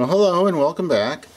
Well, hello and welcome back.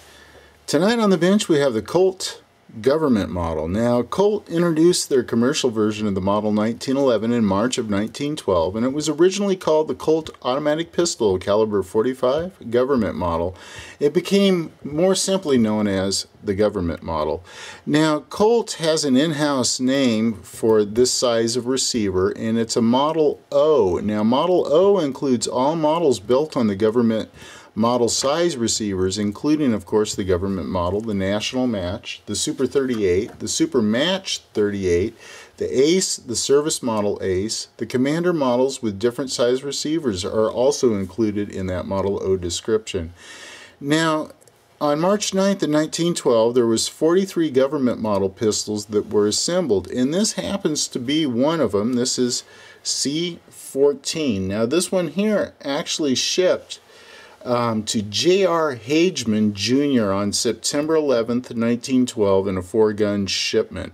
Tonight on the bench we have the Colt government model. Now, Colt introduced their commercial version of the model 1911 in March of 1912, and it was originally called the Colt Automatic Pistol caliber .45 government model. It became more simply known as the government model. Now, Colt has an in-house name for this size of receiver, and it's a Model O. Now, Model O includes all models built on the government model size receivers, including of course the government model, the National Match, the Super 38, the Super Match 38, the Ace, the Service Model Ace. The Commander models with different size receivers are also included in that Model O description. Now, on March 9th of 1912, there was 43 government model pistols that were assembled, and this happens to be one of them. This is C14. Now, this one here actually shipped to J.R. Hageman Jr. on September 11th, 1912 in a 4-gun shipment.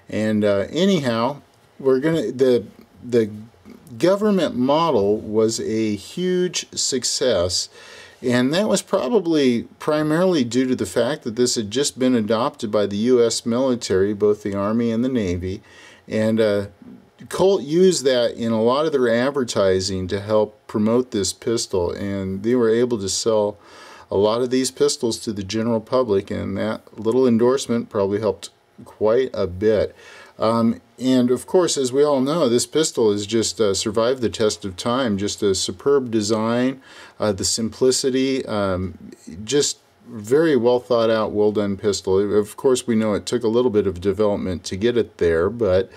And anyhow, the government model was a huge success, and that was probably primarily due to the fact that this had just been adopted by the U.S. military, both the Army and the Navy, and Colt used that in a lot of their advertising to help promote this pistol, and they were able to sell a lot of these pistols to the general public, and that little endorsement probably helped quite a bit. And of course, as we all know, this pistol has just survived the test of time. Just a superb design, the simplicity, just very well thought out, well done pistol. Of course, we know it took a little bit of development to get it there, but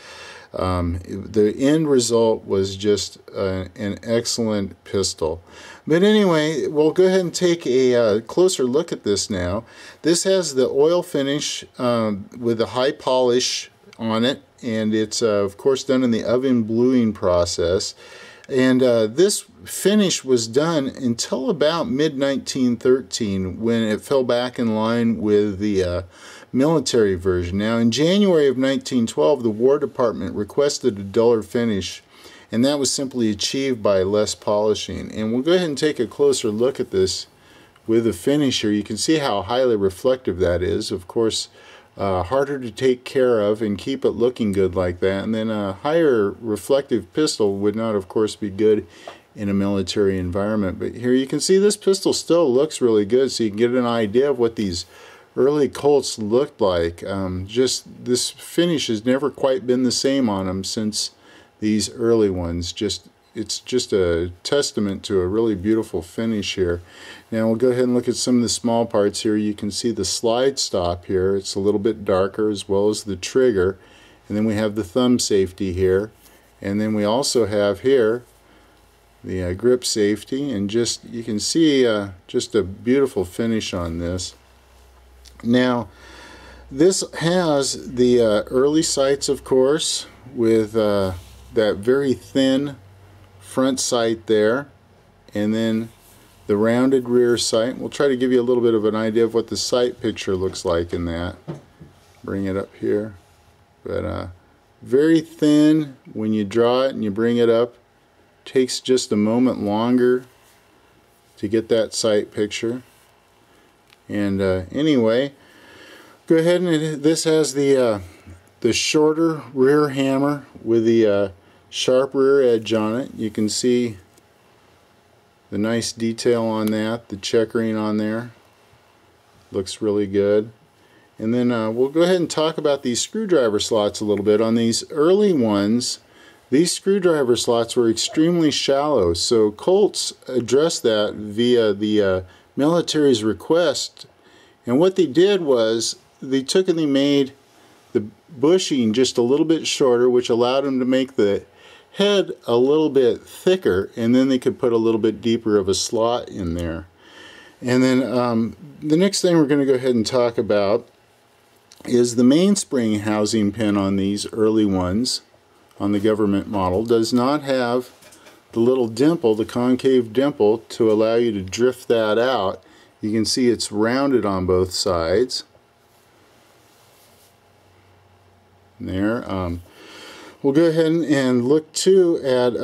the end result was just an excellent pistol. But anyway, we'll go ahead and take a closer look at this now. This has the oil finish with a high polish on it, and it's of course done in the oven bluing process. And this finish was done until about mid-1913, when it fell back in line with the military version. Now, in January of 1912, the War Department requested a duller finish, and that was simply achieved by less polishing. And we'll go ahead and take a closer look at this with the finish here. You can see how highly reflective that is. Of course, harder to take care of and keep it looking good like that. And then a higher reflective pistol would not, of course, be good in a military environment. But here you can see this pistol still looks really good, so you can get an idea of what these early Colts looked like. Just this finish has never quite been the same on them since these early ones. It's just a testament to a really beautiful finish here. Now we'll go ahead and look at some of the small parts here. You can see the slide stop here. It's a little bit darker, as well as the trigger. And then we have the thumb safety here. And then we also have here the grip safety. And just you can see just a beautiful finish on this. Now, this has the early sights, of course, with that very thin front sight there, and then the rounded rear sight. We'll try to give you a little bit of an idea of what the sight picture looks like in that. Bring it up here. But very thin. When you draw it and you bring it up, takes just a moment longer to get that sight picture. And anyway, go ahead, and this has the shorter rear hammer with the sharp rear edge on it. You can see the nice detail on that, the checkering on there. Looks really good. And then we'll go ahead and talk about these screwdriver slots a little bit. On these early ones, these screwdriver slots were extremely shallow, so Colts addressed that via the military's request, and what they did was they took and they made the bushing just a little bit shorter, which allowed them to make the head a little bit thicker, and then they could put a little bit deeper of a slot in there. And then the next thing we're going to go ahead and talk about is the mainspring housing pin on these early ones on the government model does not have the little dimple, the concave dimple, to allow you to drift that out. You can see it's rounded on both sides. There. We'll go ahead and look too at,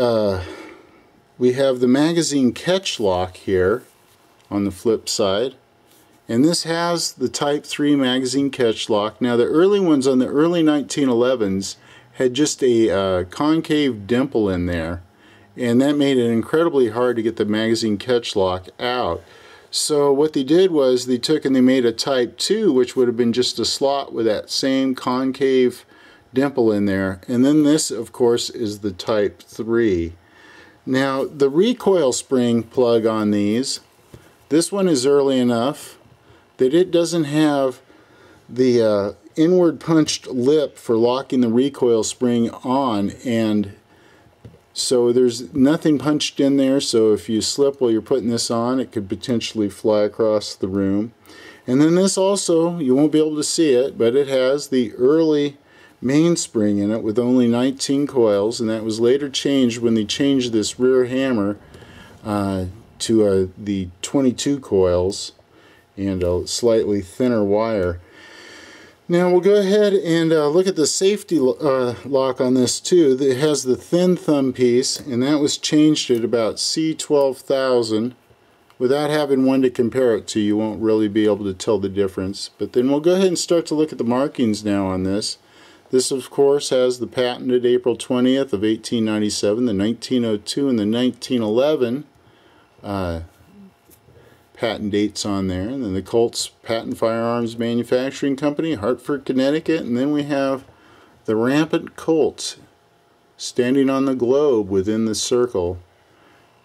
we have the magazine catch lock here on the flip side. And this has the Type 3 magazine catch lock. Now the early ones on the early 1911s had just a concave dimple in there, and that made it incredibly hard to get the magazine catch lock out. So what they did was they took and they made a Type 2, which would have been just a slot with that same concave dimple in there. And then this, of course, is the Type 3. Now the recoil spring plug on these, this one is early enough that it doesn't have the inward punched lip for locking the recoil spring on, and so there's nothing punched in there, so if you slip while you're putting this on, it could potentially fly across the room. And then this also, you won't be able to see it, but it has the early mainspring in it with only 19 coils, and that was later changed when they changed this rear hammer to the 22 coils and a slightly thinner wire. Now we'll go ahead and look at the safety lock on this too. It has the thin thumb piece, and that was changed at about C12,000. Without having one to compare it to, you won't really be able to tell the difference. But then we'll go ahead and start to look at the markings now on this. This, of course, has the patented April 20th of 1897, the 1902, and the 1911 patent dates on there, and then the Colt's Patent Firearms Manufacturing Company, Hartford, Connecticut, and then we have the rampant Colt standing on the globe within the circle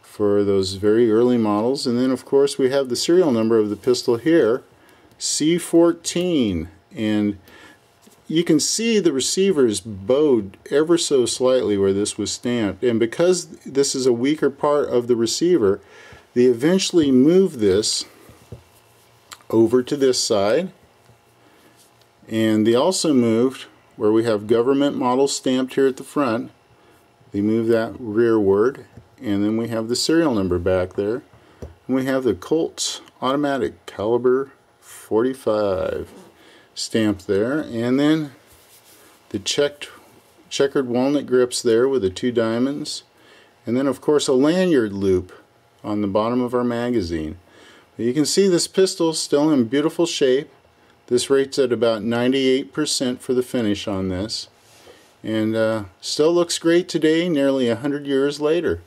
for those very early models. And then of course we have the serial number of the pistol here, C14, and you can see the receiver's bowed ever so slightly where this was stamped, and because this is a weaker part of the receiver, they eventually moved this over to this side, and they also moved where we have government model stamped here at the front. They moved that rearward, and then we have the serial number back there, and we have the Colt Automatic Caliber 45 stamped there, and then the checkered walnut grips there with the 2 diamonds, and then of course a lanyard loop on the bottom of our magazine. You can see this pistol still in beautiful shape. This rates at about 98% for the finish on this, and still looks great today, nearly 100 years later.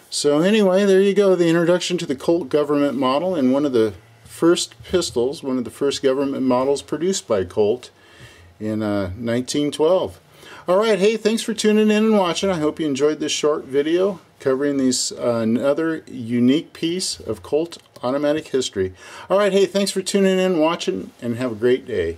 So anyway, there you go, the introduction to the Colt government model, and one of the first pistols, one of the first government models produced by Colt in 1912. Alright, hey, thanks for tuning in and watching. I hope you enjoyed this short video covering these another unique piece of Colt automatic history. Alright, hey, thanks for tuning in, watching, and have a great day.